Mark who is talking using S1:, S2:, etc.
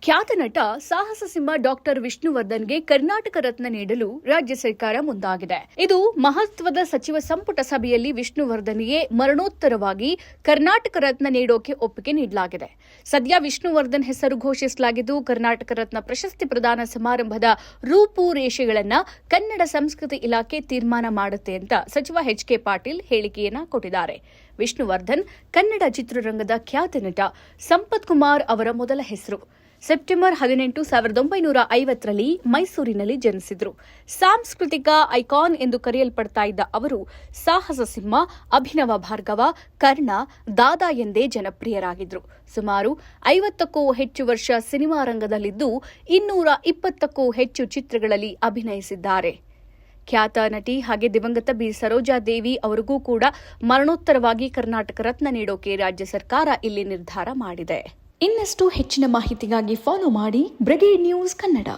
S1: ಖ್ಯಾತ ನಟ ಸಾಹಸ ಸಿಂಹ ಡಾಕ್ಟರ್ ವಿಷ್ಣುವರ್ಧನ್ಗೆ ಕರ್ನಾಟಕ ರತ್ನ ನೀಡಲು ರಾಜ್ಯ ಸರ್ಕಾರ ಮುಂದಾಗಿದೆ. ಇದು ಮಹತ್ವದ ಸಚಿವ ಸಂಪುಟ ಸಭೆಯಲ್ಲಿ ವಿಷ್ಣುವರ್ಧನ್ಗೆ ಮರಣೋತ್ತರವಾಗಿ ಕರ್ನಾಟಕ ರತ್ನ ನೀಡೋಕೆ ಒಪ್ಪಿಗೆ ನೀಡಲಾಗಿದೆ. ಸದ್ಯ ವಿಷ್ಣುವರ್ಧನ್ ಹೆಸರು ಘೋಷಿಸಲಾಗಿದ್ದು, ಕರ್ನಾಟಕ ರತ್ನ ಪ್ರಶಸ್ತಿ ಪ್ರದಾನ ಸಮಾರಂಭದ ರೂಪುರೇಷೆಗಳನ್ನು ಕನ್ನಡ ಸಂಸ್ಕೃತಿ ಇಲಾಖೆ ತೀರ್ಮಾನ ಮಾಡುತ್ತೆ ಅಂತ ಸಚಿವ ಎಚ್.ಕೆ. ಪಾಟೀಲ್ ಹೇಳಿಕೆಯನ್ನ ಕೊಟ್ಟಿದ್ದಾರೆ. ವಿಷ್ಣುವರ್ಧನ್ ಕನ್ನಡ ಚಿತ್ರರಂಗದ ಖ್ಯಾತ ನಟ ಸಂಪತ್ ಕುಮಾರ್ ಅವರ ಮೊದಲ ಹೆಸರು. ಸೆಪ್ಟೆಂಬರ್ 18, 1950ರಲ್ಲಿ ಮೈಸೂರಿನಲ್ಲಿ ಜನಿಸಿದ್ರು. ಸಾಂಸ್ಕೃತಿಕ ಐಕಾನ್ ಎಂದು ಕರೆಯಲ್ಪಡ್ತಾ ಇದ್ದ ಅವರು ಸಾಹಸ ಸಿಂಹ, ಅಭಿನವ ಭಾರ್ಗವ, ಕರ್ಣ, ದಾದಾ ಎಂದೇ ಜನಪ್ರಿಯರಾಗಿದ್ರು. ಸುಮಾರು 50ಕ್ಕೂ ಹೆಚ್ಚು ವರ್ಷ ಸಿನಿಮಾ ರಂಗದಲ್ಲಿದ್ದು 220ಕ್ಕೂ ಹೆಚ್ಚು ಚಿತ್ರಗಳಲ್ಲಿ ಅಭಿನಯಿಸಿದ್ದಾರೆ. ಖ್ಯಾತ ನಟಿ ಹಾಗೆ ದಿವಂಗತ ಬಿ. ಸರೋಜಾದೇವಿ ಅವರಿಗೂ ಕೂಡ ಮರಣೋತ್ತರವಾಗಿ ಕರ್ನಾಟಕ ರತ್ನ ನೀಡೋಕೆ ರಾಜ್ಯ ಸರ್ಕಾರ ಇಲ್ಲಿ ನಿರ್ಧಾರ ಮಾಡಿದೆ. ಇನ್ನಷ್ಟು ಹೆಚ್ಚಿನ ಮಾಹಿತಿಗಾಗಿ ಫಾಲೋ ಮಾಡಿ ಬ್ರಿಗೇಡ್ ನ್ಯೂಸ್ ಕನ್ನಡ.